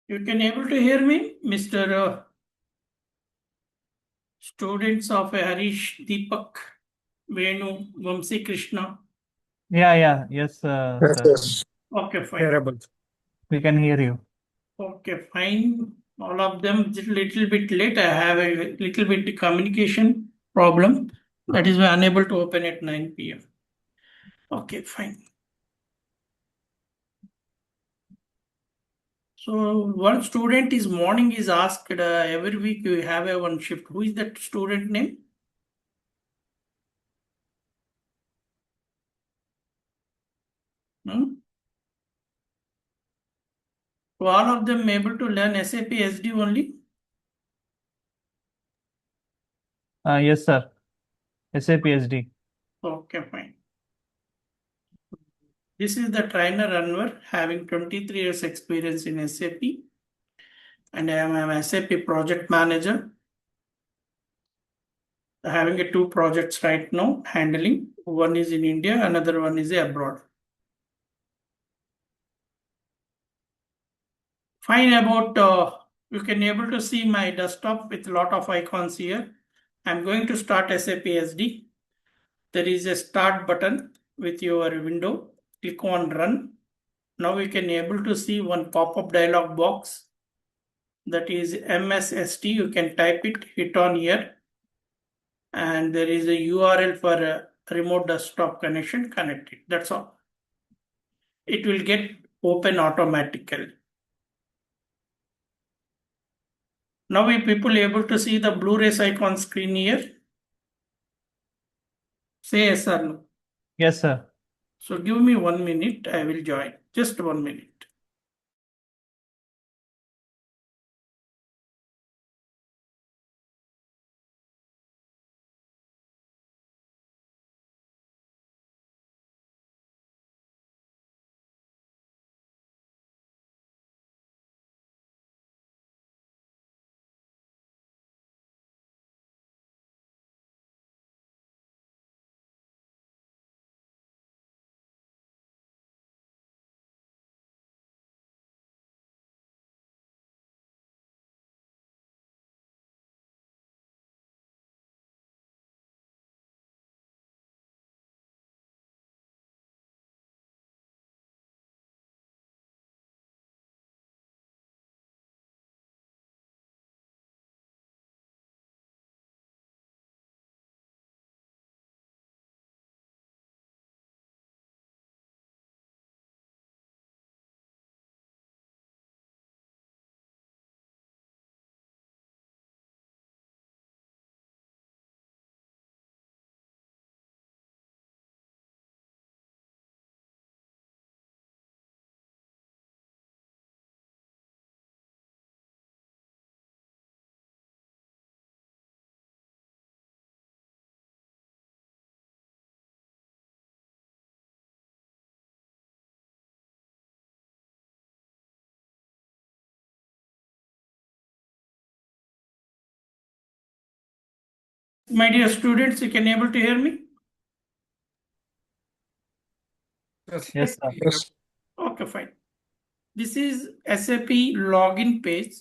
You can able to hear me, Mr. Students of Harish, Deepak, Venu, Vamsi Krishna. Yes, Yes, sir. yes. Okay, fine. Hearable. We can hear you. Okay, fine. All of them little bit late. I have a little bit communication problem. That is why unable to open at 9 p.m. Okay, fine. So one student is morning is asked every week you have a one shift. Who is that student name? Hmm? So all of them able to learn SAP SD only? Yes, sir. SAP SD. Okay, fine. This is the trainer Anwar having 23 years experience in SAP and I am an SAP project manager having a two projects right now handling. One is in India, another one is abroad. Fine about you can able to see my desktop with lot of icons here. I'm going to start SAP SD. There is a start button with your window. Click on run. Now we can able to see one pop-up dialog box that is MSST. You can type it, hit on here, and there is a URL for a remote desktop connection. Connect it. That's all. It will get open automatically. Now we people able to see the Blu-rays icon screen here. Say yes or no. Yes, sir. So give me 1 minute. I will join. Just 1 minute. My dear students, you can able to hear me? Yes, sir. Yes. Okay, fine. This is SAP login page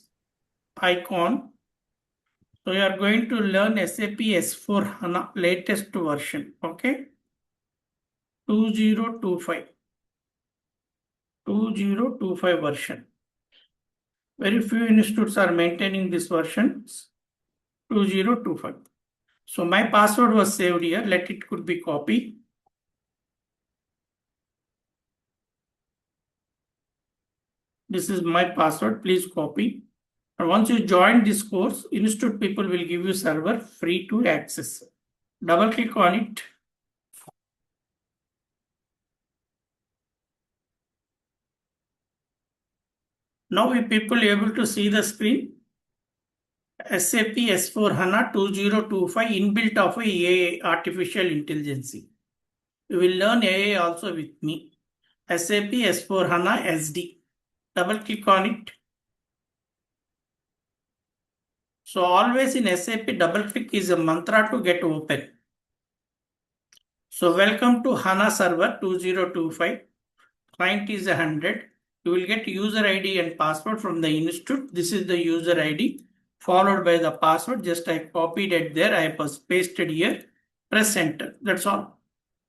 icon. So you are going to learn SAP S4 HANA latest version. Okay. 2025. 2025 version. Very few institutes are maintaining this version 2025. So my password was saved here. Let it could be copied. This is my password. Please copy. And once you join this course, institute people will give you server free to access. Double click on it. Now we people able to see the screen. SAP S4 HANA 2025 inbuilt of AI artificial intelligence. You will learn AI also with me. SAP S4 HANA SD. Double click on it. So always in SAP double click is a mantra to get open. So welcome to HANA server 2025. Client is 100. You will get user ID and password from the institute. This is the user ID followed by the password. Just I copied it there. I pasted here. Press enter. That's all.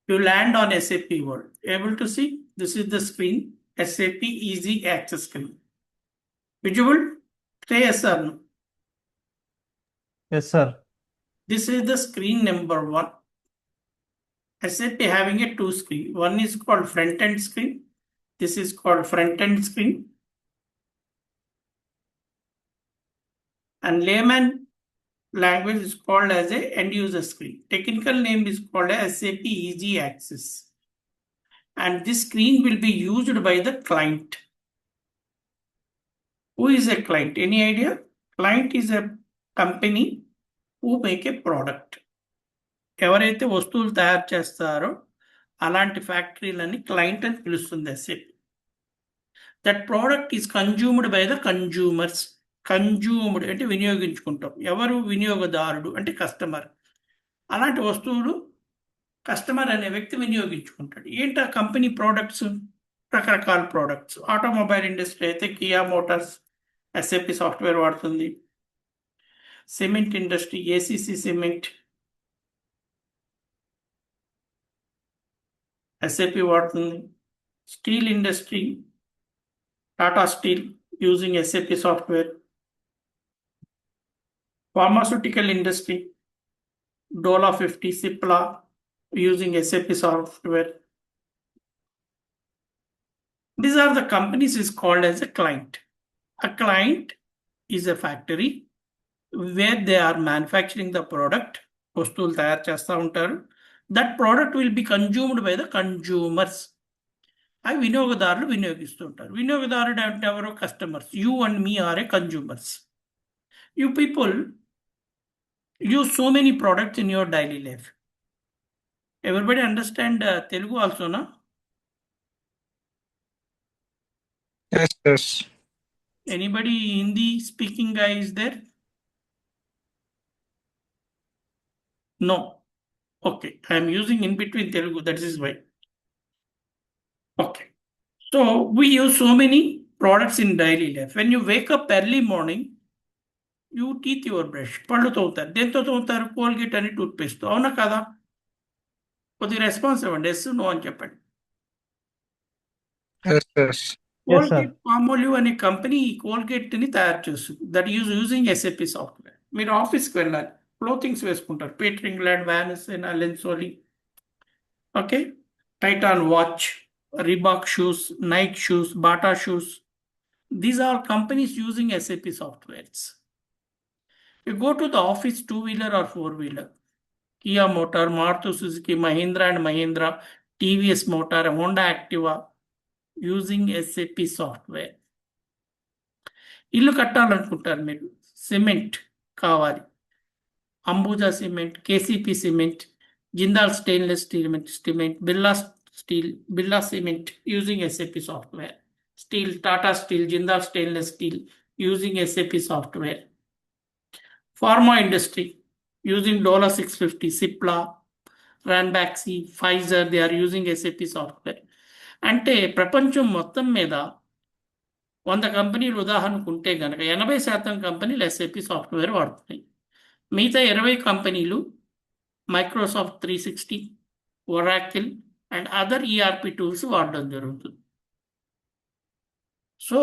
You land on SAP World. Able to see? This is the screen. SAP Easy Access screen. Visible? Say yes or no. Yes, sir. This is the screen number 1. SAP having a 2 screen. One is called front end screen. This is called front end screen. And layman language is called as a end user screen. Technical name is called as SAP Easy Access. And this screen will be used by the client. Who is a client? Any idea? Client is a company who make a product. ఎవరైతే వస్తువులు తయారు చేస్తారో అలాంటి ఫ్యాక్టరీలని client అని పిలుస్తుంది SAP. That product is consumed by the consumers. Consumed అంటే వినియోగించుకుంటాం. ఎవరు? వినియోగదారుడు అంటే కస్టమర్. అలాంటి వస్తువులు కస్టమర్ అనే వ్యక్తి వినియోగించుకుంటాడు. ఏంటి ఆ కంపెనీ ప్రోడక్ట్స్? రకరకాల ప్రోడక్ట్స్. ఆటోమొబైల్ ఇండస్ట్రీ అయితే కియా మోటార్స్ SAP సాఫ్ట్వేర్ వాడుతుంది. Cement industry ACC cement SAP వాడుతుంది. Steel industry Tata steel using SAP software. Pharmaceutical industry Dola 50, Cipla using SAP software. These are the companies is called as a client. A client is a factory where they are manufacturing the product. వస్తువులు తయారు చేస్తూ ఉంటారు. That product will be consumed by the consumers. అవి వినియోగదారులు వినియోగిస్తుంటారు. వినియోగదారుడు అంటే ఎవరు? Customers. You and me are a consumers. You people use so many products in your daily life. Everybody understand Telugu also, na? Yes. Anybody Hindi speaking guy is there? No. Okay, I am using in between Telugu, that is why. Okay, so we use so many products in daily life. When you wake up early morning, you teeth your brush. పళ్ళు తోముతారు. దేంతో తోముతారు? Colgate అని toothpaste. అవునా కదా? కొద్దిగా response ఇవ్వండి. Yes no అని చెప్పండి. Yes. Yes, sir. Colgate Palmolive అనే కంపెనీ ఈ కోల్గేట్ ని తయారు చేస్తుంది. That using SAP software. మీరు ఆఫీస్కి వెళ్ళాలి, క్లోతింగ్స్ వేసుకుంటారు. పీటర్ ఇంగ్లాండ్, వ్యానస్, లెన్సోలీ, okay, Titan watch, Reebok shoes, Nike shoes, Bata shoes. These are companies using SAP softwares. You go to the office 2-wheeler or 4-wheeler, Kia Motor, Maruti Suzuki, Mahindra and Mahindra, TVS Motor, Honda Activa, using SAP software. ఇల్లు కట్టాలనుకుంటారు మీరు, cement కావాలి. Ambuja cement, KCP cement, Jindal stainless cement, Birla cement using SAP software. Steel, Tata steel, Jindal stainless steel using SAP software. Pharma industry using Dola 650, Cipla, Ranbaxy, Pfizer, they are using SAP software. అంటే ప్రపంచం మొత్తం మీద 100 కంపెనీలు ఉదాహరణకు ఉంటే కనుక 80% కంపెనీలు SAP సాఫ్ట్వేర్ వాడుతున్నాయి. మిగతా 20 కంపెనీలు Microsoft 360, Oracle and other ERP tools వాడడం జరుగుతుంది. సో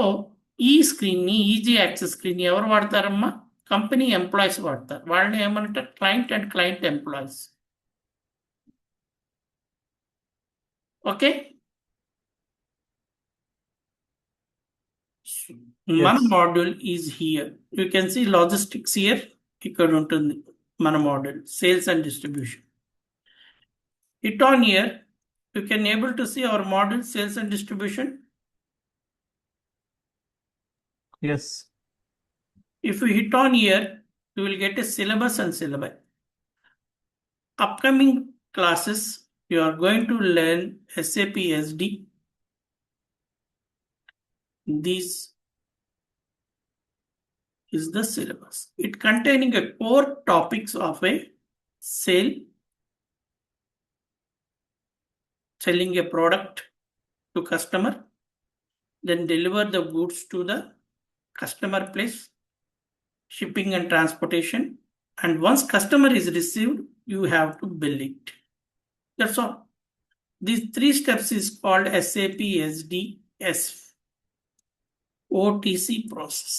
ఈ స్క్రీన్ని, ఈజీ యాక్సెస్ స్క్రీన్ ఎవరు వాడతారమ్మా? కంపెనీ ఎంప్లాయీస్ వాడతారు. వాళ్ళని ఏమంటారు? Client and client employees. Okay, మన module is here. You can see logistics here. ఇక్కడ ఉంటుంది మన module, sales and distribution. Hit on here, you can able to see our module sales and distribution. Yes. If you hit on here, you will get a syllabus and syllabi. Upcoming classes, you are going to learn SAP SD. This is the syllabus. It containing a core topics of a sale, selling a product to customer, then deliver the goods to the customer place, shipping and transportation. And once customer is received, you have to bill it. That's all. These 3 steps is called SAP SDS OTC process.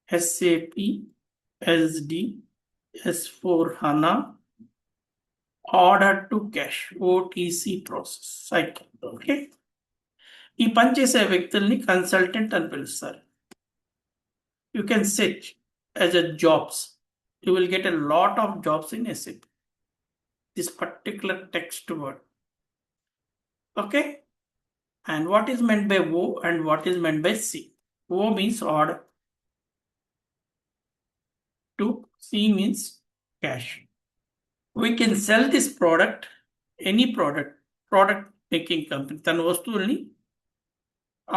SAP SD S4 HANA order to cash OTC process cycle. Okay. ఈ పని చేసే వ్యక్తుల్ని consultant అని పిలుస్తారు. You can search as a jobs. You will get a lot of jobs in SAP. This particular text word. Okay. And what is meant by O and what is meant by C? O means order. To C means cash. We can sell this product, any product making company. తన వస్తువుల్ని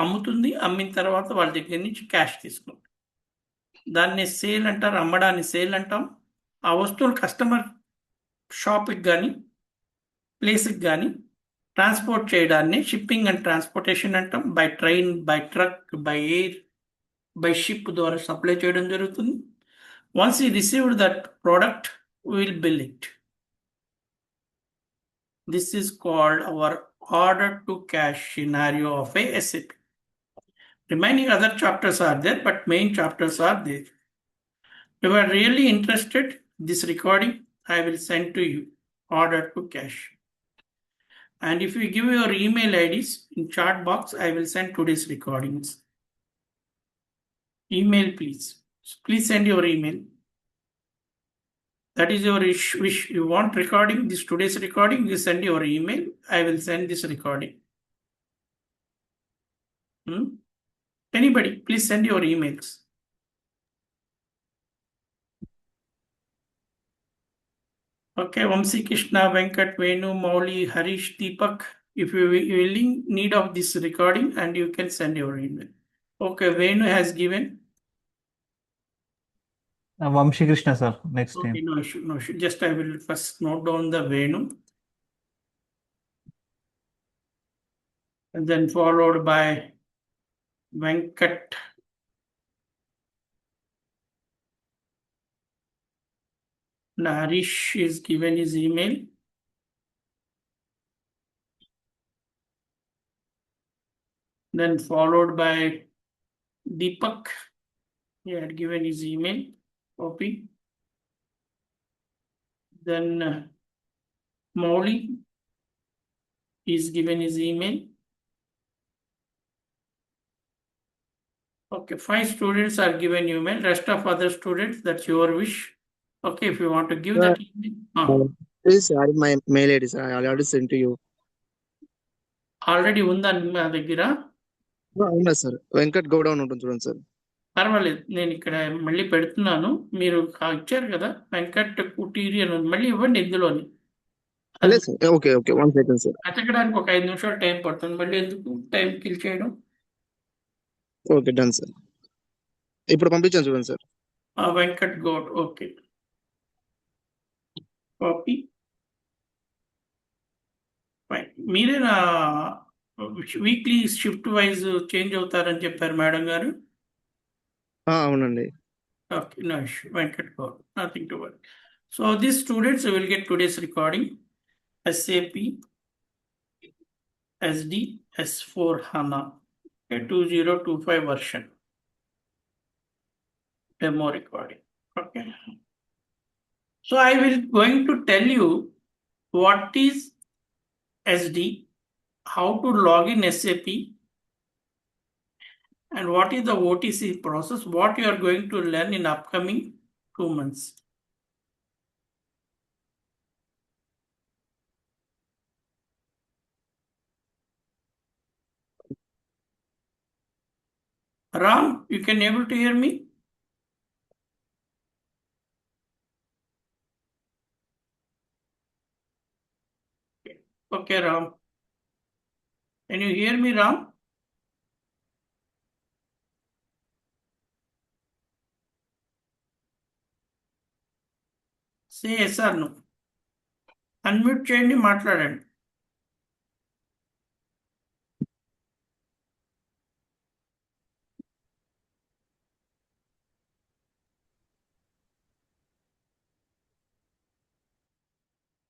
అమ్ముతుంది, అమ్మిన తర్వాత వాళ్ళ దగ్గర నుంచి cash తీసుకుంటుంది. దాన్ని sale అంటారు, అమ్మడాన్ని సేల్ అంటాం. ఆ వస్తువులు కస్టమర్ షాప్కి కానీ ప్లేస్కి కానీ ట్రాన్స్పోర్ట్ చేయడాన్ని షిప్పింగ్ అండ్ ట్రాన్స్పోర్టేషన్ అంటాం. By train, by truck, by air, by ship ద్వారా సప్లై చేయడం జరుగుతుంది. వన్స్ ఈ received that product, will bill it. This is called our order to cash scenario of a SAP. Remaining other chapters are there, but main chapters are there. If you are really interested, this recording I will send to you, order to cash. And if you give your email IDs in chat box, I will send today's recordings. Email please. Please send your email. That is your wish. You want recording, this today's recording, you send your email. I will send this recording. Anybody, please send your emails. Okay, Vamsi, Krishna, Venkat, Venu, Mauli, Harish, Deepak. If you are willing, need of this recording, and you can send your email. Okay, Venu has given. Vamshi Krishna, sir. Next Okay, time. no issue, no issue. Just I will first note down the Venu. And then followed by Venkat. Harish is given his email. Then followed by Deepak. He had given his email copy. Then Mauli is given his email. Okay, 5 students are given email. Rest of other students, that's your wish. Okay, if you want to give that email. Please add my mail ID, sir. I already sent to you. Already ఉందా మా దగ్గర? అవునా sir, Venkat Gowda అని ఉంటుంది చూడండి sir. పర్వాలేదు, నేను ఇక్కడ మళ్ళీ పెడుతున్నాను. మీరు ఇచ్చారు కదా వెంకట్ కుటీరి అని, మళ్ళీ ఇవ్వండి ఇందులోని. లేదు sir, okay okay, 1 second sir. వెతకడానికి ఒక 5 నిమిషాలు టైం పడుతుంది, మళ్ళీ ఎందుకు టైం కిల్ చేయడం. Okay, done sir. ఇప్పుడు పంపించాను చూడండి sir. Venkat Goud. Okay, copy. మీరేనా వీక్లీ షిఫ్ట్ వైజ్ చేంజ్ అవుతారని చెప్పారు మేడం గారు? అవునండి. Okay, no issue. Venkat Gaur, nothing to worry. So these students will get today's recording. SAP SD S4 HANA, a 2025 version demo recording. Okay. So I will going to tell you what is SD, how to log in SAP, and what is the OTC process, what you are going to learn in upcoming 2 months. Ram, you can able to hear me? Okay, Ram. Can you hear me, Ram? Say yes or no. Unmute చేయండి, మాట్లాడండి.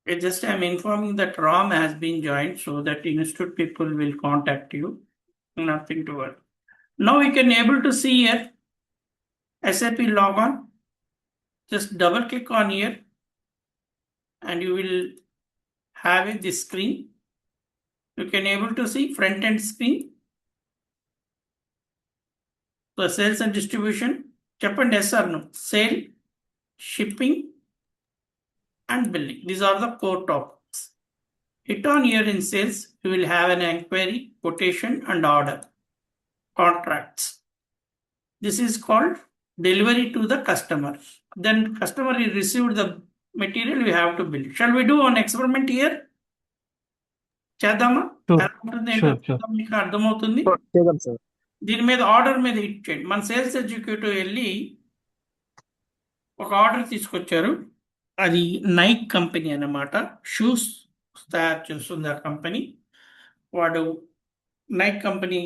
I'm informing that Ram has been joined so that institute people will contact you. Nothing to worry. Now we can able to see here SAP logon. Just double click on here and you will have this screen. You can able to see front end screen. So sales and distribution. Cheppandi yes or no? Sale, shipping, and billing. These are the core topics. Hit on here in sales, you will have an inquiry, quotation, and order. Contracts. This is called delivery to the customer. Then customer will receive the material, we have to bill. Shall we do an experiment here? చేద్దామా? Sure. ఎలా ఉంటుంది ఏంటో Sure, sure. చూద్దాం, మీకు అర్థమవుతుంది. చేద్దాం sir. దీని మీద ఆర్డర్ మీద హిట్ చేయండి. మన సేల్స్ ఎగ్జిక్యూటివ్ వెళ్ళి ఒక ఆర్డర్ తీసుకొచ్చారు. అది నైక్ కంపెనీ అన్నమాట. షూస్ తయారు చేస్తుంది ఆ కంపెనీ. వాడు నైక్ కంపెనీ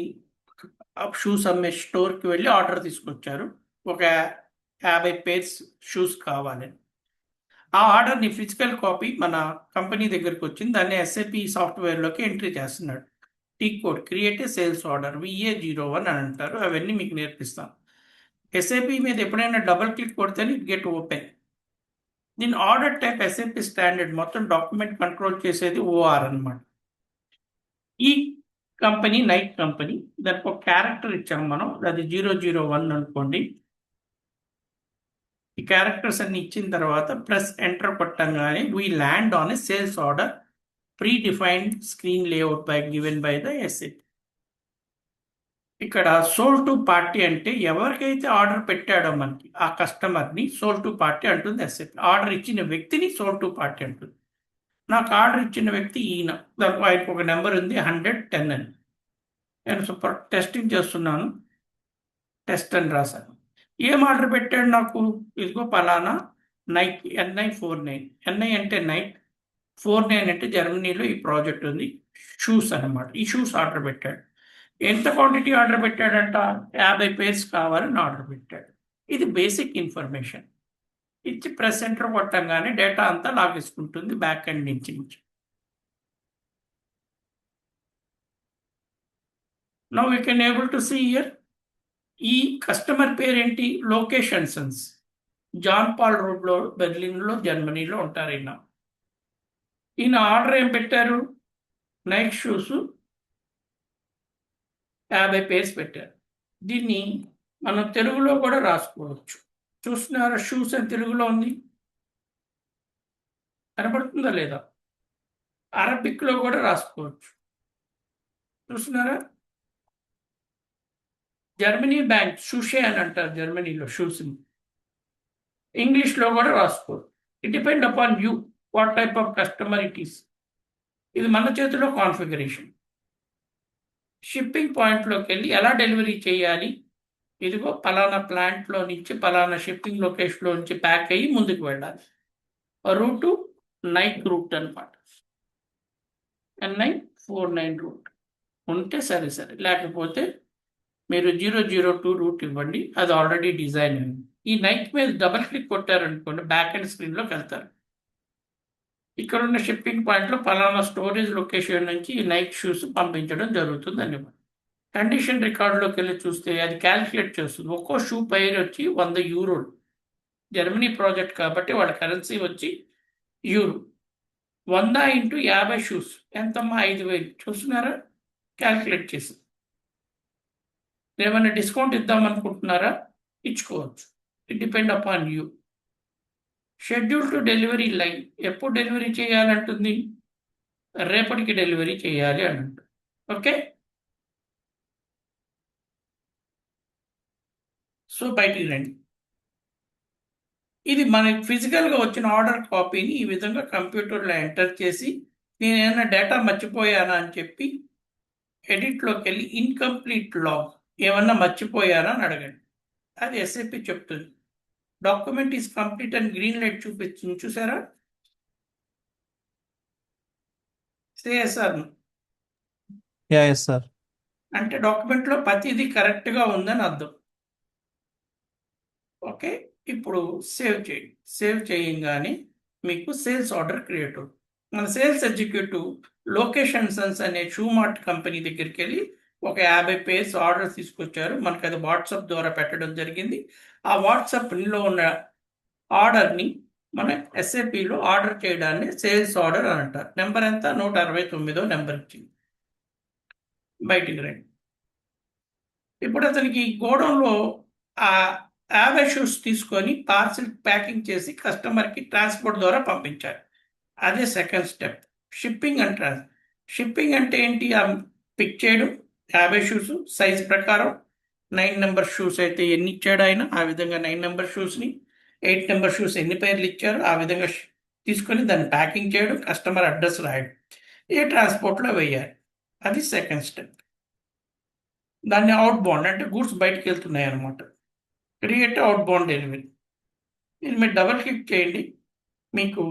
షూస్ అమ్మే స్టోర్కి వెళ్ళి ఆర్డర్ తీసుకొచ్చారు. ఒక 50 pairs షూస్ కావాలని. ఆ ఆర్డర్ని ఫిజికల్ కాపీ మన కంపెనీ దగ్గరికి వచ్చింది. దాన్ని ఎస్ఏపి సాఫ్ట్వేర్లోకి ఎంట్రీ చేస్తున్నాడు. T code create a sales order VA01 అని అంటారు. అవన్నీ మీకు నేర్పిస్తాను. ఎస్ఏపి మీద ఎప్పుడైనా డబుల్ క్లిక్ కొడితేనే ఇట్ గెట్ ఓపెన్. దీని ఆర్డర్ టైప్ ఎస్ఏపి స్టాండర్డ్, మొత్తం డాక్యుమెంట్ కంట్రోల్ చేసేది OR అన్నమాట. ఈ కంపెనీ నైక్ కంపెనీ, దానికి ఒక క్యారెక్టర్ ఇచ్చాము మనం, అది 001 అనుకోండి. ఈ క్యారెక్టర్స్ అన్ని ఇచ్చిన తర్వాత ప్లస్ ఎంటర్ కొట్టంగానే we land on a sales order predefined screen layout by given by the SAP. ఇక్కడ సోల్ టు పార్టీ అంటే ఎవరికైతే ఆర్డర్ పెట్టాడో మనకి ఆ కస్టమర్ని సోల్ టు పార్టీ అంటుంది ఎస్ఏపి. ఆర్డర్ ఇచ్చిన వ్యక్తిని సోల్ టు పార్టీ అంటుంది. నాకు ఆర్డర్ ఇచ్చిన వ్యక్తి ఈయన, దానికి ఆయనకు ఒక నెంబర్ ఉంది 110 అని. నేను సూపర్ టెస్టింగ్ చేస్తున్నాను, టెస్ట్ అని రాశాను. ఏం ఆర్డర్ పెట్టాడు నాకు? ఇదిగో పలానా నైక్ NI49. NI అంటే నైక్, 49 అంటే జర్మనీలో ఈ ప్రాజెక్ట్ ఉంది, షూస్ అన్నమాట. ఈ షూస్ ఆర్డర్ పెట్టాడు. ఎంత క్వాంటిటీ ఆర్డర్ పెట్టాడంట? 50 pairs కావాలని ఆర్డర్ పెట్టాడు. ఇది బేసిక్ ఇన్ఫర్మేషన్. ఇచ్చి ప్రెస్ ఎంటర్ కొట్టంగానే డేటా అంతా లాగేసుకుంటుంది బ్యాక్ ఎండ్ నుంచి. Now we can able to see here ఈ కస్టమర్ పేరేంటి? Location sons. జాన్ పాల్ రోడ్లో బెర్లిన్లో జర్మనీలో ఉంటారు ఈయన. ఈయన ఆర్డర్ ఏం పెట్టారు? నైక్ షూస్ 50 pairs పెట్టారు. దీన్ని మనం తెలుగులో కూడా రాసుకోవచ్చు. చూస్తున్నారా? షూస్ అని తెలుగులో ఉంది, కనపడుతుందా లేదా? అరబిక్లో కూడా రాసుకోవచ్చు. చూస్తున్నారా? జర్మనీ బ్యాంక్ షూషే అని అంటారు జర్మనీలో షూస్ని. ఇంగ్లీష్లో కూడా రాసుకోవచ్చు. It depend upon you what type of customer it is. ఇది మన చేతిలో కాన్ఫిగరేషన్. షిప్పింగ్ పాయింట్లోకి వెళ్ళి ఎలా డెలివరీ చేయాలి? ఇదిగో పలానా ప్లాంట్లో నుంచి పలానా షిప్పింగ్ లొకేషన్లో నుంచి ప్యాక్ అయ్యి ముందుకు వెళ్ళాలి. రూటు నైక్ రూట్ అనమాట. NI49 రూట్ ఉంటే సరే, లేకపోతే మీరు 002 రూట్ ఇవ్వండి, అది ఆల్రెడీ డిజైన్ అయింది. ఈ నైక్ మీద డబల్ క్లిక్ కొట్టారనుకోండి బ్యాక్ ఎండ్ స్క్రీన్లోకి వెళ్తారు. ఇక్కడ ఉన్న షిప్పింగ్ పాయింట్లో పలానా స్టోరేజ్ లొకేషన్ నుంచి ఈ నైక్ షూస్ పంపించడం జరుగుతుంది అని. కండిషన్ రికార్డులోకి వెళ్ళి చూస్తే అది క్యాల్కులేట్ చేస్తుంది. ఒక్కో షూ పైర్ వచ్చి 100 యూరోలు. జర్మనీ ప్రాజెక్ట్ కాబట్టి వాళ్ళ కరెన్సీ వచ్చి యూరో. 100 × 50 షూస్ ఎంతమ్మా? 5000. చూస్తున్నారా? క్యాల్కులేట్ చేసి. ఏమైనా డిస్కౌంట్ ఇద్దామనుకుంటున్నారా? ఇచ్చుకోవచ్చు. It depend upon you. Schedule to delivery line. ఎప్పుడు డెలివరీ చేయాలంటుంది? రేపటికి డెలివరీ చేయాలి అని అంటుంది. ఓకే, సో బయటికి రండి. ఇది మనకి ఫిజికల్గా వచ్చిన ఆర్డర్ కాపీని ఈ విధంగా కంప్యూటర్లో ఎంటర్ చేసి నేను ఏమైనా డేటా మర్చిపోయానా అని చెప్పి ఎడిట్లోకి వెళ్ళి ఇన్కంప్లీట్ లాగ్ ఏమన్నా మర్చిపోయారా అని అడగండి. అది ఎస్ఏపి చెప్తుంది. డాక్యుమెంట్ ఈజ్ కంప్లీట్ అని గ్రీన్ లైట్ చూపిస్తుంది. చూసారా? Sir Yes, sir. అంటే డాక్యుమెంట్లో ప్రతిదీ కరెక్ట్గా ఉందని అర్థం. ఓకే, ఇప్పుడు సేవ్ చేయండి. సేవ్ చేయగానే మీకు సేల్స్ ఆర్డర్ క్రియేట్ అవుతుంది. మన సేల్స్ ఎగ్జిక్యూటివ్ లొకేషన్ సెన్స్ అనే షూ మార్ట్ కంపెనీ దగ్గరికి వెళ్ళి ఒక 50 పేర్స్ ఆర్డర్ తీసుకొచ్చారు. మనకు అది వాట్సాప్ ద్వారా పెట్టడం జరిగింది. ఆ వాట్సాప్లో ఉన్న ఆర్డర్ని మన ఎస్ఏపిలో ఆర్డర్ చేయడాన్ని సేల్స్ ఆర్డర్ అని అంటారు. నెంబర్ ఎంత? 169వ నెంబర్ ఇచ్చింది. బయటికి రండి. ఇప్పుడు అతనికి గోడౌన్లో ఆ 50 షూస్ తీసుకొని పార్సిల్ ప్యాకింగ్ చేసి కస్టమర్కి ట్రాన్స్పోర్ట్ ద్వారా పంపించాలి. అదే second step. Shipping and shipping అంటే ఏంటి? పిక్ చేయడం 50 షూస్ సైజ్ ప్రకారం 9 నెంబర్ షూస్ అయితే ఎన్ని ఇచ్చాడు ఆయన, ఆ విధంగా 9 నెంబర్ షూస్ని 8 నెంబర్ షూస్ ఎన్ని పేర్లు ఇచ్చారు ఆ విధంగా తీసుకొని దాన్ని ప్యాకింగ్ చేయడం, కస్టమర్ అడ్రస్ రాయడం, ఏ ట్రాన్స్పోర్ట్లో వేయాలి. అది సెకండ్ స్టెప్. దాన్ని అవుట్ బౌండ్ అంటే గూడ్స్ బయటకు వెళ్తున్నాయి అనమాట. Create out bound delivery. ఇది మీరు డబల్ క్లిక్ చేయండి, మీకు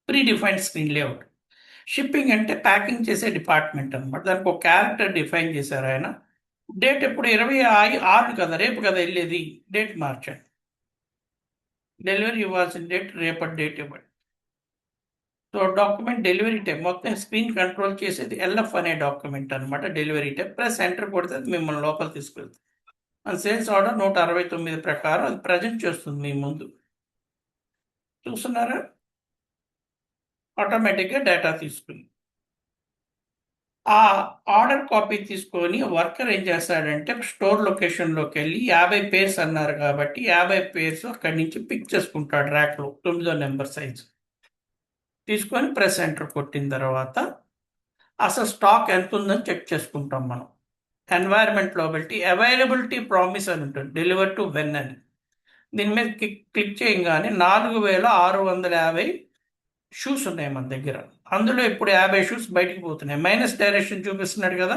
pre defined screen layout. Shipping అంటే ప్యాకింగ్ చేసే డిపార్ట్మెంట్ అనమాట. దానికి ఒక క్యారెక్టర్ డిఫైన్ చేశారు ఆయన. డేట్ ఎప్పుడు 26 కదా, రేపు కదా వెళ్ళేది, డేట్ మార్చండి. డెలివరీ ఇవ్వాల్సిన డేట్ రేపటి డేట్ ఇవ్వండి. సో డాక్యుమెంట్ డెలివరీ టైం మొత్తం స్క్రీన్ కంట్రోల్ చేసేది ఎల్ఎఫ్ అనే డాక్యుమెంట్ అనమాట. డెలివరీ టైం ప్లస్ ఎంటర్ కొడితే అది మిమ్మల్ని లోపల తీసుకెళ్తుంది. మన సేల్స్ ఆర్డర్ 169 ప్రకారం అది ప్రజెంట్ చేస్తుంది మీ ముందు. చూస్తున్నారా? ఆటోమేటిక్గా డేటా తీసుకుంది. ఆ ఆర్డర్ కాపీ తీసుకొని వర్కర్ ఏం చేస్తాడంటే స్టోర్ లొకేషన్లోకి వెళ్ళి 50 పేర్స్ అన్నారు కాబట్టి 50 పేర్స్ అక్కడి నుంచి పిక్ చేసుకుంటాడు ర్యాక్లో 9వ నెంబర్ సైజు తీసుకొని ప్రెస్ ఎంటర్ కొట్టిన తర్వాత అసలు స్టాక్ ఎంత ఉందని చెక్ చేసుకుంటాం మనం. ఎన్వైర్న్మెంట్లో బట్టి అవైలబిలిటీ ప్రామిస్ అని ఉంటుంది, డెలివర్ టు వెన్ అని. దీని మీద క్లిక్ చేయగానే 4650 షూస్ ఉన్నాయి మన దగ్గర. అందులో ఇప్పుడు 50 షూస్ బయటికి పోతున్నాయి. మైనస్ డైరెక్షన్ చూపిస్తున్నాడు కదా,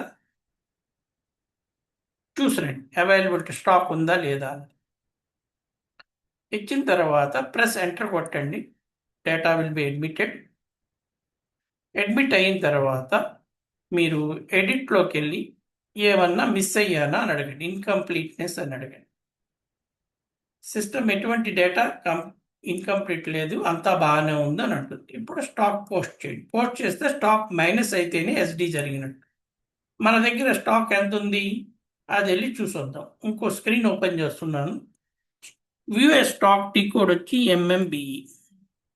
చూసిరండి అవైలబిలిటీ స్టాక్ ఉందా లేదా అని. ఇచ్చిన తర్వాత ప్రెస్ ఎంటర్ కొట్టండి, data will be admitted. Admit అయిన తర్వాత మీరు ఎడిట్లోకి వెళ్ళి ఏమన్నా మిస్ అయ్యానా అని అడగండి, ఇన్కంప్లీట్నెస్ అని అడగండి. సిస్టమ్ ఎటువంటి డేటా ఇన్కంప్లీట్ లేదు, అంతా బాగానే ఉంది అని అంటుంది. ఇప్పుడు స్టాక్ పోస్ట్ చేయండి. పోస్ట్ చేస్తే స్టాక్ మైనస్ అయితేనే ఎస్డి జరిగినట్టు. మన దగ్గర స్టాక్ ఎంత ఉంది అది వెళ్ళి చూసొద్దాం. ఇంకో స్క్రీన్ ఓపెన్ చేస్తున్నాను. వ్యూ ఏ స్టాక్ టీ కోడ్ వచ్చి ఎంఎంబిఈ.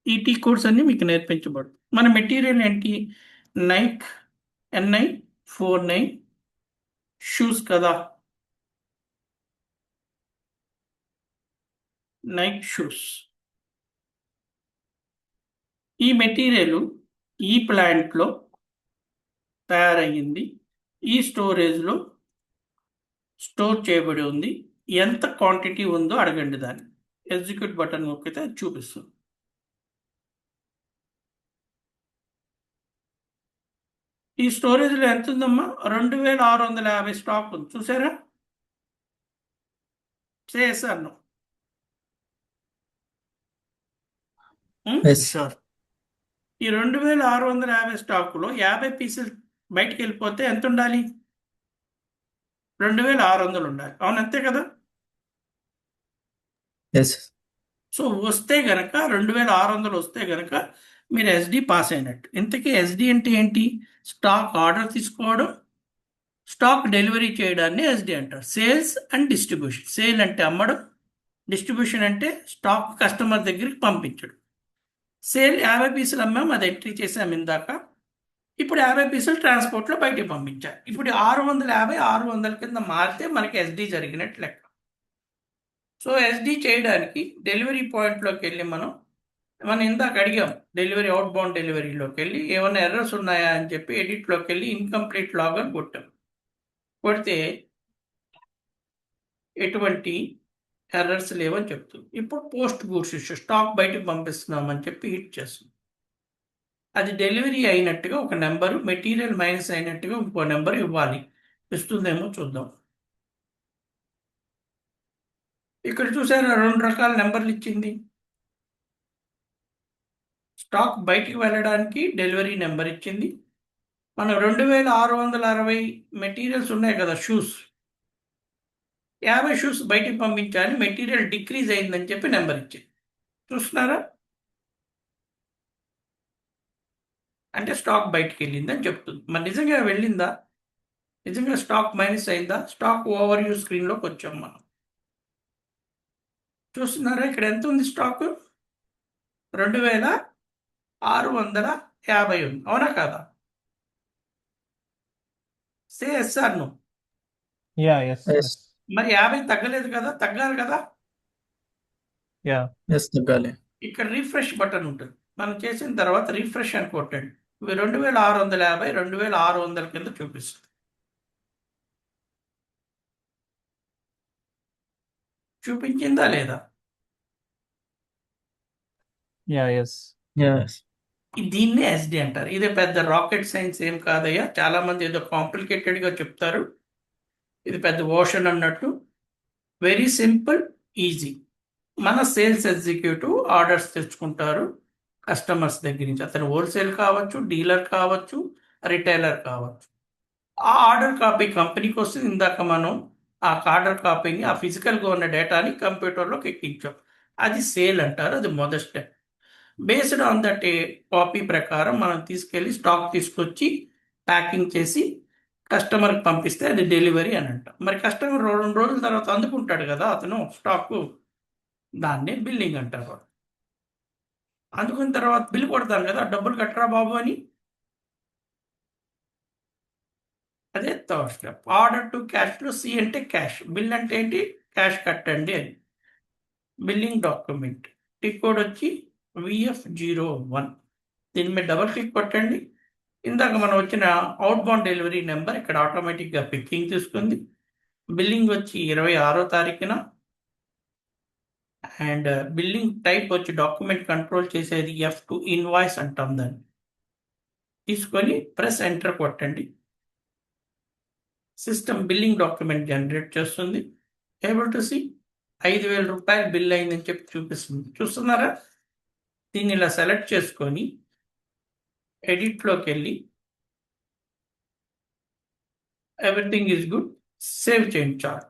ఈ టీ కోడ్స్ అన్ని మీకు నేర్పించబడు. మన మెటీరియల్ ఏంటి? నైక్ NI49 షూస్ కదా, నైక్ షూస్. ఈ మెటీరియల్ ఈ ప్లాంట్లో తయారయ్యింది, ఈ స్టోరేజ్లో స్టోర్ చేయబడి ఉంది. ఎంత క్వాంటిటీ ఉందో అడగండి. దాన్ని ఎగ్జిక్యూట్ బటన్ నొక్కితే అది చూపిస్తుంది. ఈ స్టోరేజ్లో ఎంత ఉందమ్మా? 2650 స్టాక్ ఉంది. చూసారా? చేశాను. సార్ ఈ 2650 స్టాకులో 50 పీసులు బయటికి వెళ్ళిపోతే ఎంత ఉండాలి? 2600 ఉండాలి. అవును, అంతే కదా? ఎస్. సో వస్తే గనక 2600 వస్తే గనక మీరు ఎస్డి పాస్ అయినట్టు. ఇంతకీ ఎస్డి అంటే ఏంటి? స్టాక్ ఆర్డర్ తీసుకోవడం, స్టాక్ డెలివరీ చేయడాన్ని ఎస్డి అంటారు. Sales and distribution. సేల్ అంటే అమ్మడం, డిస్ట్రిబ్యూషన్ అంటే స్టాక్ కస్టమర్ దగ్గరికి పంపించడం. సేల్ 50 పీసులు అమ్మాము, అది ఎంట్రీ చేసాము ఇందాక. ఇప్పుడు 50 పీసులు ట్రాన్స్పోర్ట్లో బయటికి పంపించాలి. ఇప్పుడు 650 600 కింద మారితే మనకి ఎస్డి జరిగినట్టు లెక్క. సో ఎస్డి చేయడానికి డెలివరీ పాయింట్లోకి వెళ్ళి మనం ఇందాక అడిగాం, డెలివరీ అవుట్ బౌండ్ డెలివరీలోకి వెళ్ళి ఏమైనా ఎర్రర్స్ ఉన్నాయా అని చెప్పి ఎడిట్లోకి వెళ్ళి ఇన్కంప్లీట్ లాగ్ అని కొట్టాం. కొడితే ఎటువంటి ఎర్రర్స్ లేవని చెప్తుంది. ఇప్పుడు పోస్ట్ గూడ్స్ ఇష్యూ, స్టాక్ బయటకు పంపిస్తున్నామని చెప్పి హిట్ చేస్తుంది. అది డెలివరీ అయినట్టుగా ఒక నెంబరు, మెటీరియల్ మైనస్ అయినట్టుగా ఇంకో నెంబర్ ఇవ్వాలి. ఇస్తుందేమో చూద్దాం. ఇక్కడ చూసారా 2 రకాల నెంబర్లు ఇచ్చింది. స్టాక్ బయటికి వెళ్ళడానికి డెలివరీ నెంబర్ ఇచ్చింది. మనం 2660 మెటీరియల్స్ ఉన్నాయి కదా, షూస్ 50 షూస్ బయటికి పంపించాలి, మెటీరియల్ డిక్రీజ్ అయిందని చెప్పి నెంబర్ ఇచ్చింది. చూస్తున్నారా? అంటే స్టాక్ బయటికి వెళ్ళిందని చెప్తుంది. మరి నిజంగా వెళ్ళిందా? నిజంగా స్టాక్ మైనస్ అయిందా? స్టాక్ ఓవర్ వ్యూ స్క్రీన్లోకి వచ్చాం మనం. చూస్తున్నారా ఇక్కడ ఎంత ఉంది స్టాక్? 2650 ఉంది. అవునా కాదా? Say yes or no? Yeah, yes, yes మరి 50 తగ్గలేదు కదా, తగ్గాలి కదా. yeah, ఎస్ తగ్గాలి. ఇక్కడ రిఫ్రెష్ బటన్ ఉంటుంది. మనం చేసిన తర్వాత రిఫ్రెష్ అని కొట్టండి. 2650 2600 కింద చూపిస్తుంది. చూపించిందా లేదా? yeah, yes. ఎస్ దీన్నే ఎస్డి అంటారు. ఇదే పెద్ద రాకెట్ సైన్స్ ఏం కాదయ్యా. చాలా మంది ఏదో కాంప్లికేటెడ్ గా చెప్తారు, ఇది పెద్ద ఓషన్ అన్నట్టు. Very simple, easy. మన సేల్స్ ఎగ్జిక్యూటివ్ ఆర్డర్స్ తెచ్చుకుంటారు కస్టమర్స్ దగ్గర నుంచి. అతను హోల్సేల్ కావచ్చు, డీలర్ కావచ్చు, రిటైలర్ కావచ్చు. ఆ ఆర్డర్ కాపీ కంపెనీకి వస్తుంది. ఇందాక మనం ఆ ఆర్డర్ కాపీని, ఆ ఫిజికల్గా ఉన్న డేటాని కంప్యూటర్లోకి ఎక్కించాం. అది సేల్ అంటారు. అది మొదటి step. Based on that copy ప్రకారం మనం తీసుకెళ్ళి స్టాక్ తీసుకొచ్చి ప్యాకింగ్ చేసి కస్టమర్కి పంపిస్తే అది డెలివరీ అని అంటాం. మరి కస్టమర్ 2 రోజుల తర్వాత అందుకుంటాడు కదా అతను స్టాక్, దాన్నే బిల్లింగ్ అంటారు. అందుకున్న తర్వాత బిల్ కొడతాం కదా, డబ్బులు కట్టరా బాబు అని. అదే థర్డ్ స్టెప్. ఆర్డర్ టు క్యాష్లో సి అంటే క్యాష్, బిల్ అంటే ఏంటి, క్యాష్ కట్టండి అని. బిల్లింగ్ డాక్యుమెంట్ టిక్ కోడ్ వచ్చి VF01. దీని మీద డబుల్ క్లిక్ కొట్టండి. ఇందాక మనం వచ్చిన అవుట్ బౌండ్ డెలివరీ నెంబర్ ఇక్కడ ఆటోమేటిక్గా పిక్కింగ్ తీసుకుంది. బిల్లింగ్ వచ్చి 26వ తారీఖున. అండ్ బిల్లింగ్ టైప్ వచ్చి డాక్యుమెంట్ కంట్రోల్ చేసేది F2 ఇన్వాయిస్ అంటాం దాన్ని. తీసుకొని ప్రెస్ ఎంటర్ కొట్టండి. సిస్టమ్ బిల్లింగ్ డాక్యుమెంట్ జనరేట్ చేస్తుంది. ఏబుల్ టు సీ 5000 రూపాయలు బిల్ అయిందని చెప్పి చూపిస్తుంది. చూస్తున్నారా? దీన్ని ఇలా సెలెక్ట్ చేసుకొని ఎడిట్లోకి వెళ్ళి ఎవ్రీథింగ్ ఈజ్ గుడ్, సేవ్ చేయండి చార్ట్.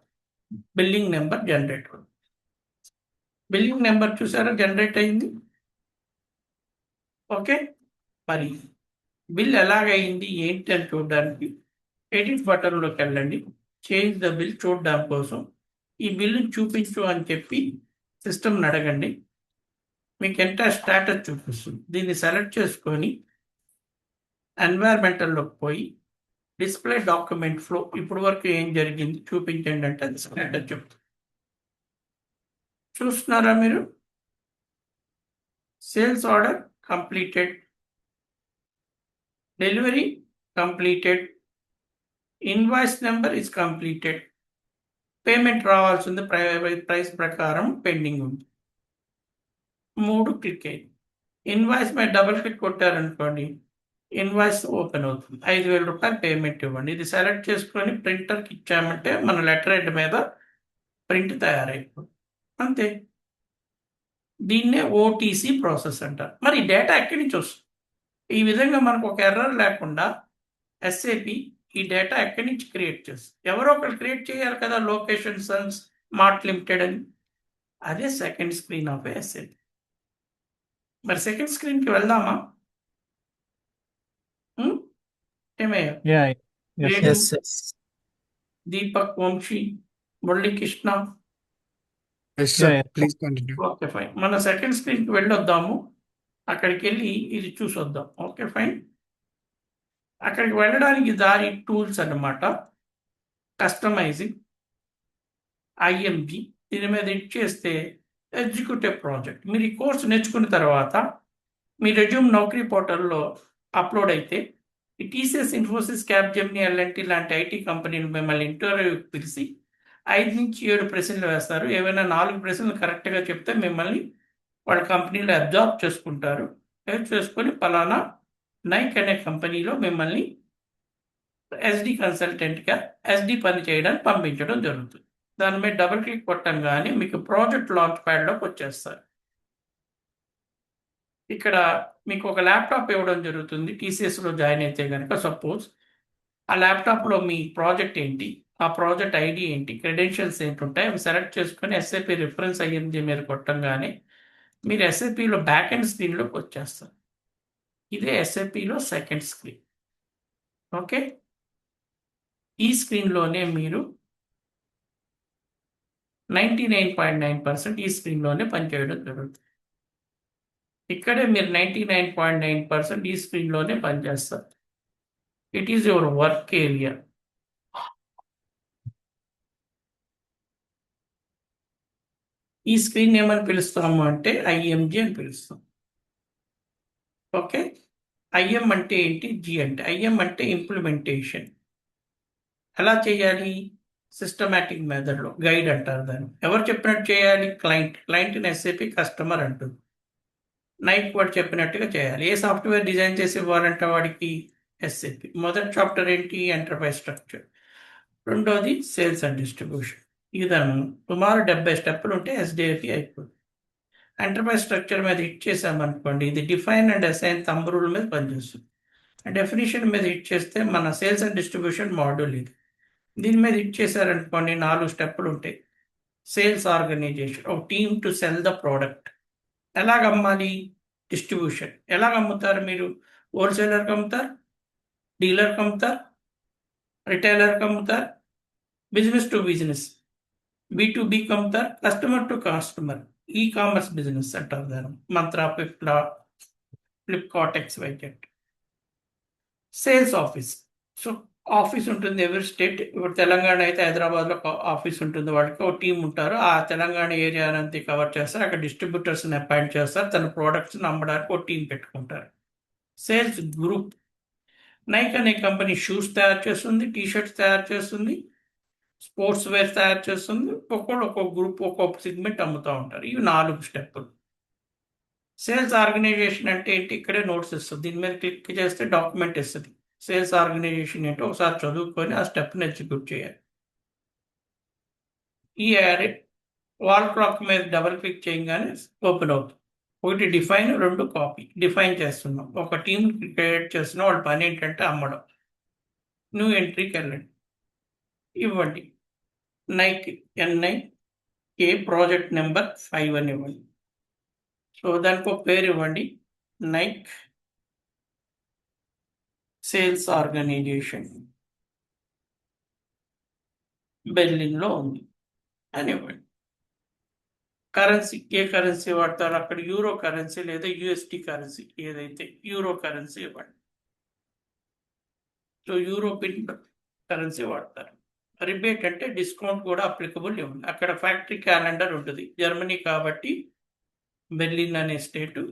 బిల్లింగ్ నెంబర్ జనరేట్ అవుతుంది. బిల్లింగ్ నెంబర్ చూసారా జనరేట్ అయింది. ఓకే, మరి బిల్ ఎలాగైంది ఏంటి అని చూడడానికి ఎడిట్ బటన్లోకి వెళ్ళండి. చేంజ్ ద బిల్ చూడడం కోసం ఈ బిల్లు చూపించు అని చెప్పి సిస్టమ్ని అడగండి. మీకు ఎంటర్ స్టేటస్ చూపిస్తుంది. దీన్ని సెలెక్ట్ చేసుకొని ఎన్వైర్మెంటల్లోకి పోయి డిస్ప్లే డాక్యుమెంట్ ఫ్లో ఇప్పుడు వరకు ఏం జరిగింది చూపించండి అంటే అది స్టేటస్ చెప్తుంది. చూస్తున్నారా మీరు? Sales order completed, delivery completed, invoice number is completed, payment రావాల్సింది ప్రైస్ ప్రకారం పెండింగ్ ఉంది. 3 క్లిక్ అయింది. ఇన్వాయిస్ మీద డబుల్ క్లిక్ కొట్టారనుకోండి, ఇన్వాయిస్ ఓపెన్ అవుతుంది. 5000 రూపాయలు పేమెంట్ ఇవ్వండి. ఇది సెలెక్ట్ చేసుకొని ప్రింటర్కి ఇచ్చామంటే మన లెటర్ హెడ్ మీద ప్రింట్ తయారైపోతుంది. అంతే. దీన్నే ఓటీసీ ప్రాసెస్ అంటారు. మరి డేటా ఎక్కడి నుంచి వస్తుంది? ఈ విధంగా మనకు ఒక ఎర్రర్ లేకుండా ఎస్ఏపి ఈ డేటా ఎక్కడి నుంచి క్రియేట్ చేస్తుంది? ఎవరో ఒకరు క్రియేట్ చేయాలి కదా, లొకేషన్ సన్స్ మార్ట్ లిమిటెడ్ అని. అదే సెకండ్ స్క్రీన్ ఆఫ్ ఎస్ఏపి. మరి సెకండ్ స్క్రీన్కి వెళ్దామా? ఏమయ్యా? Yeah, yes, Great. Yes yes Deepak, Vamsi, Muralikrishna. Yes, yeah, sir. yeah. Please continue. Okay fine. మన సెకండ్ స్క్రీన్కి వెళ్ళొద్దాము. అక్కడికి వెళ్ళి ఇది చూసొద్దాం. Okay fine. అక్కడికి వెళ్ళడానికి దారి టూల్స్ అన్నమాట. కస్టమైజింగ్, ఐఎంజి, దీని మీద హిట్ చేస్తే ఎగ్జిక్యూటివ్ ప్రాజెక్ట్. మీరు ఈ కోర్స్ నేర్చుకున్న తర్వాత మీ రెజ్యూమ్ నౌకరీ పోర్టల్లో అప్లోడ్ అయితే ఈ టీసీఎస్, ఇన్ఫోసిస్, క్యాప్జెమిని, ఎల్ఎన్టీ లాంటి ఐటీ కంపెనీలు మిమ్మల్ని ఇంటర్వ్యూకి పిలిచి 5 నుంచి 7 ప్రశ్నలు వేస్తారు. ఏవైనా 4 ప్రశ్నలు కరెక్ట్గా చెప్తే మిమ్మల్ని వాళ్ళ కంపెనీలో అబ్జార్బ్ చేసుకుంటారు. చేసుకొని పలానా నైక్ అనే కంపెనీలో మిమ్మల్ని ఎస్డి కన్సల్టెంట్గా ఎస్డి పని చేయడానికి పంపించడం జరుగుతుంది. దాని మీద డబుల్ క్లిక్ కొట్టంగానే మీకు ప్రాజెక్ట్ లాంచ్ ప్యాడ్లోకి వచ్చేస్తారు. ఇక్కడ మీకు ఒక ల్యాప్టాప్ ఇవ్వడం జరుగుతుంది. టీసీఎస్లో జాయిన్ అయితే కనుక సపోజ్ ఆ ల్యాప్టాప్లో మీ ప్రాజెక్ట్ ఏంటి, ఆ ప్రాజెక్ట్ ఐడి ఏంటి, క్రెడెన్షియల్స్ ఏంటి ఉంటాయి, అవి సెలెక్ట్ చేసుకొని ఎస్ఏపి రిఫరెన్స్ అయ్యింది మీరు కొట్టంగానే మీరు ఎస్ఏపిలో బ్యాక్ ఎండ్ స్క్రీన్లోకి వచ్చేస్తారు. ఇదే ఎస్ఏపిలో సెకండ్ స్క్రీన్. ఓకే, ఈ స్క్రీన్లోనే మీరు 99.9% ఈ స్క్రీన్లోనే పనిచేయడం జరుగుతుంది. ఇక్కడే మీరు 99.9% ఈ స్క్రీన్లోనే పనిచేస్తారు. It is your work area. ఈ స్క్రీన్ ఏమని పిలుస్తాము అంటే ఐఎంజి అని పిలుస్తాం. ఓకే, ఐఎం అంటే ఏంటి, జి అంటే, ఐఎం అంటే ఇంప్లిమెంటేషన్. ఎలా చేయాలి, సిస్టమాటిక్ మెథడ్లో, గైడ్ అంటారు దాన్ని. ఎవరు చెప్పినట్టు చేయాలి, క్లయింట్ ఎస్ఏపి కస్టమర్ అంటుంది. నైక్ వాడు చెప్పినట్టుగా చేయాలి. ఏ సాఫ్ట్వేర్ డిజైన్ చేసి ఇవ్వాలంటే వాడికి ఎస్ఏపి. మొదటి చాప్టర్ ఏంటి, ఎంటర్ప్రైజ్ స్ట్రక్చర్. రెండోది సేల్స్ అండ్ డిస్ట్రిబ్యూషన్. ఇదను సుమారు 70 స్టెప్పులు ఉంటే ఎస్డిఎఫి అయిపోతుంది. ఎంటర్ప్రైజ్ స్ట్రక్చర్ మీద హిట్ చేసామనుకోండి, ఇది define and assign thumb rule మీద పనిచేస్తుంది. డెఫినేషన్ మీద హిట్ చేస్తే మన సేల్స్ అండ్ డిస్ట్రిబ్యూషన్ మాడ్యూల్ ఇది. దీని మీద హిట్ చేశారనుకోండి 4 స్టెప్పులు ఉంటాయి. సేల్స్ ఆర్గనైజేషన్, ఒక team to cell the product. ఎలాగ అమ్మాలి, డిస్ట్రిబ్యూషన్. ఎలాగ అమ్ముతారు మీరు, హోల్సేలర్కి అమ్ముతారు, డీలర్కి అమ్ముతారు, రిటైలర్కి అమ్ముతారు, బిజినెస్ టు బిజినెస్, B2Bకి అమ్ముతారు, customer to customer. E commerce business అంటారు దాన్ని. Mantra, Flipkart, XYZ. Sales office. So office ఉంటుంది ఎవరి స్టేట్. ఇప్పుడు తెలంగాణ అయితే హైదరాబాద్లో ఆఫీస్ ఉంటుంది, వాళ్ళకి ఒక టీం ఉంటారు. ఆ తెలంగాణ ఏరియా అంతా కవర్ చేస్తారు. అక్కడ డిస్ట్రిబ్యూటర్స్ని అపాయింట్ చేస్తారు, తన ప్రోడక్ట్స్ని అమ్మడానికి ఒక టీం పెట్టుకుంటారు. Sales group. నైక్ అనే కంపెనీ షూస్ తయారు చేస్తుంది, టీషర్ట్స్ తయారు చేస్తుంది, స్పోర్ట్స్ వేర్ తయారు చేస్తుంది. ఒక్కొక్క గ్రూప్ ఒక్కొక్క సెగ్మెంట్ అమ్ముతూ ఉంటారు. ఇవి 4 స్టెప్పులు. సేల్స్ ఆర్గనైజేషన్ అంటే ఏంటి, ఇక్కడే నోట్స్ ఇస్తుంది. దీని మీద క్లిక్ చేస్తే డాక్యుమెంట్ ఇస్తుంది. సేల్స్ ఆర్గనైజేషన్ ఏంటో ఒకసారి చదువుకొని ఆ స్టెప్ని ఎగ్జిక్యూట్ చేయాలి. ఈ వాల్ క్లాక్ మీద డబుల్ క్లిక్ చేయగానే ఓపెన్ అవుతుంది. ఒకటి డిఫైన్, 2 కాపీ. డిఫైన్ చేస్తున్నాం, ఒక టీం క్రియేట్ చేస్తున్నాం, వాళ్ళ పని ఏంటంటే అమ్మడం. న్యూ ఎంట్రీకి వెళ్ళండి, ఇవ్వండి నైక్ NIK ప్రాజెక్ట్ నెంబర్ 5 అని ఇవ్వండి. సో దానికి ఒక పేరు ఇవ్వండి, నైక్ సేల్స్ ఆర్గనైజేషన్ బెర్లిన్లో ఉంది అని ఇవ్వండి. కరెన్సీ, ఏ కరెన్సీ వాడతారు అక్కడ, యూరో కరెన్సీ లేదా USD కరెన్సీ, ఏదైతే యూరో కరెన్సీ ఇవ్వండి. సో యూరోపియన్ కరెన్సీ వాడతారు. రిబేట్ అంటే డిస్కౌంట్ కూడా అప్లికబుల్ ఇవ్వండి. అక్కడ ఫ్యాక్టరీ క్యాలెండర్ ఉంటుంది. జర్మనీ కాబట్టి బెర్లిన్ అనే స్టేటు,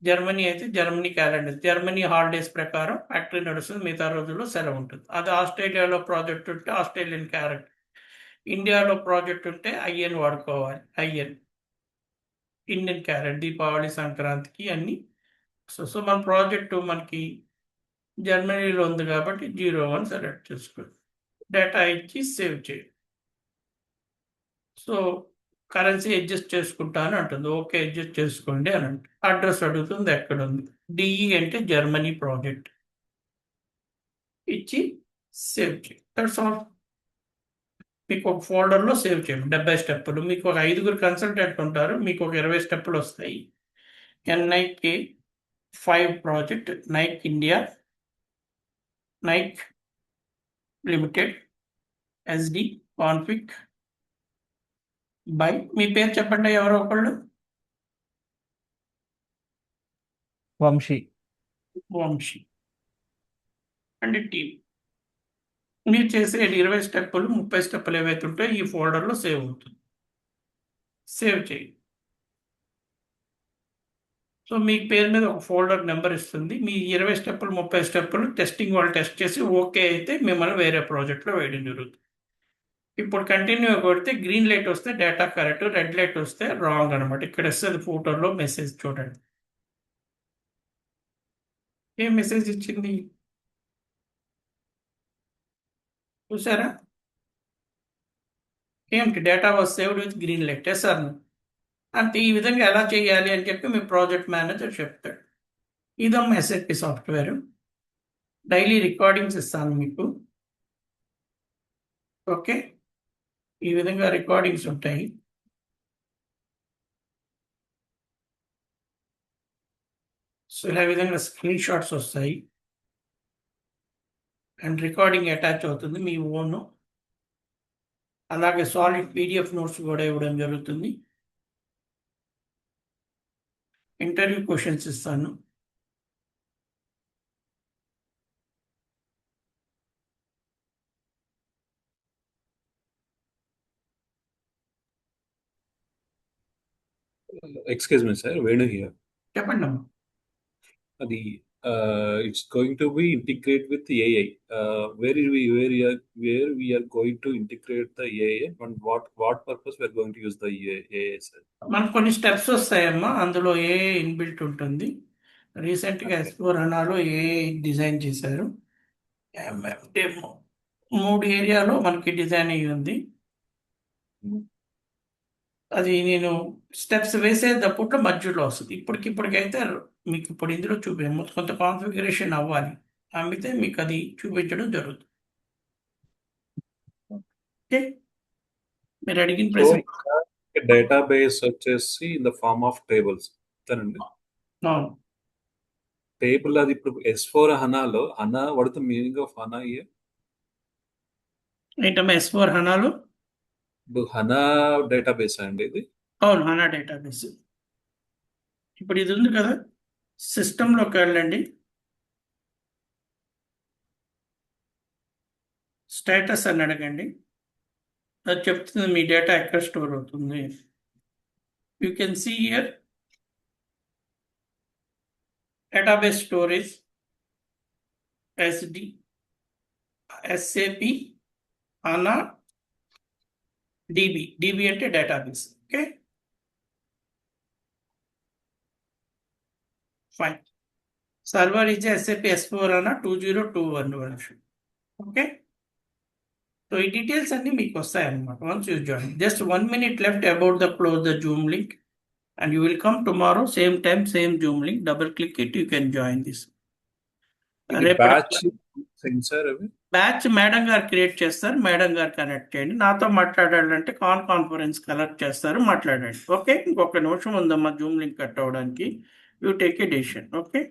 జర్మనీ అయితే జర్మనీ క్యాలెండర్, జర్మనీ హాలిడేస్ ప్రకారం ఫ్యాక్టరీ నడుస్తుంది, మిగతా రోజుల్లో సెలవు ఉంటుంది. అది ఆస్ట్రేలియాలో ప్రాజెక్ట్ ఉంటే ఆస్ట్రేలియన్ క్యాలెండర్, ఇండియాలో ప్రాజెక్ట్ ఉంటే IN వాడుకోవాలి. IN ఇండియన్ క్యాలెండర్, దీపావళి, సంక్రాంతికి అన్ని. సో మన ప్రాజెక్టు మనకి జర్మనీలో ఉంది కాబట్టి 01 సెలెక్ట్ చేసుకోండి. డేటా ఇచ్చి సేవ్ చేయండి. సో కరెన్సీ అడ్జస్ట్ చేసుకుంటాను అంటుంది, ఓకే అడ్జస్ట్ చేసుకోండి అని అంటే అడ్రస్ అడుగుతుంది, ఎక్కడ ఉంది. DE అంటే జర్మనీ ప్రాజెక్ట్ ఇచ్చి సేవ్ చేయండి. That's all. మీకు ఒక ఫోల్డర్లో సేవ్ చేయండి. 70 స్టెప్పులు. మీకు ఒక 5 కన్సల్టెంట్ ఉంటారు, మీకు ఒక 20 స్టెప్పులు వస్తాయి. NIK 5 project, Nike India, Nike limited, SD config by. మీ పేరు చెప్పండి ఎవరో ఒకళ్ళు. వంశీ. Vamshi and team. మీరు చేసే 20 స్టెప్పులు, 30 స్టెప్పులు ఏవైతే ఉంటాయో ఈ ఫోల్డర్లో సేవ్ అవుతుంది. సేవ్ చేయండి. సో మీ పేరు మీద ఒక ఫోల్డర్ నెంబర్ ఇస్తుంది. మీ 20 స్టెప్పులు, 30 స్టెప్పులు టెస్టింగ్ వాళ్ళు టెస్ట్ చేసి ఓకే అయితే మిమ్మల్ని వేరే ప్రాజెక్ట్లో వేయడం జరుగుతుంది. ఇప్పుడు కంటిన్యూ కొడితే గ్రీన్ లైట్ వస్తే డేటా కరెక్ట్, రెడ్ లైట్ వస్తే రాంగ్ అనమాట. ఇక్కడ వస్తుంది ఫోటోలో మెసేజ్ చూడండి. ఏం మెసేజ్ ఇచ్చింది చూసారా, ఏమిటి, data was saved with green light. Sir అంతే. ఈ విధంగా ఎలా చేయాలి అని చెప్పి మీ ప్రాజెక్ట్ మేనేజర్ చెప్తాడు. ఇదమ్మా SAP సాఫ్ట్వేర్. డైలీ రికార్డింగ్స్ ఇస్తాను మీకు. ఓకే, ఈ విధంగా రికార్డింగ్స్ ఉంటాయి. సో ఇలా విధంగా స్క్రీన్ షాట్స్ వస్తాయి అండ్ రికార్డింగ్ అటాచ్ అవుతుంది మీ ఓన్. అలాగే సాలిడ్ పీడిఎఫ్ నోట్స్ కూడా ఇవ్వడం జరుగుతుంది. ఇంటర్వ్యూ క్వశ్చన్స్ ఇస్తాను. Excuse me, sir. Venu here. చెప్పండి అమ్మా. It's going to be integrated with the AI. Where we are going to integrate the AI and what purpose we are going to use the AI, sir? మనకు కొన్ని steps వస్తాయమ్మా, అందులో AI inbuilt ఉంటుంది. రీసెంట్గా S4 హనాలో AI design చేశారు. అంటే 3 ఏరియాలో మనకి design అయ్యి ఉంది. అది నేను స్టెప్స్ వేసేటప్పుడు మధ్యలో వస్తుంది. ఇప్పటికైతే మీకు ఇప్పుడు ఇందులో కొంత కాన్ఫిగరేషన్ అవ్వాలి, అమ్మితే మీకు అది చూపించడం జరుగుతుంది. ఓకే, మీరు అడిగిన ప్రశ్న. డేటాబేస్ వచ్చేసి in the form of tables అండి. టేబుల్ అది ఇప్పుడు S4 హనాలో what the meaning of HANA here? ఏంటమ్మా S4 హనాలో? ఇప్పుడు హనా డేటాబేస్ అండి ఇది? అవును, హనా డేటాబేస్. ఇప్పుడు ఇది ఉంది కదా, సిస్టంలోకి వెళ్ళండి. స్టేటస్ అని అడగండి, అది చెప్తుంది మీ డేటా ఎక్కడ స్టోర్ అవుతుంది. You can see here database storage SD, SAP, HANA, DB అంటే డేటాబేస్. ఓకే, ఫైన్. Server is SAP S4 HANA 2021 version. Okay, so ఈ డీటెయిల్స్ అన్ని మీకు వస్తాయి అన్నమాట once you join. Just 1 minute left about the close the Zoom link and you will come tomorrow same time same Zoom link. Double click it, you can join this. Batch madam గారు create చేస్తారు, madam గారు connect చేయండి. నాతో మాట్లాడాలంటే conference connect చేస్తారు, మాట్లాడండి. Okay, ఇంకొక నిమిషం ఉందమ్మా జూమ్ లింక్ కట్ అవ్వడానికి. You take a decision. Okay,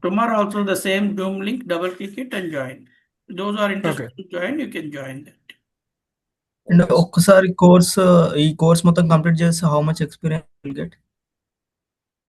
tomorrow also the same zoom link, double click it and join. Those are interested to join, you can join that. And ఒక్కసారి ఈ course మొత్తం complete చేస్తే how much experience will get?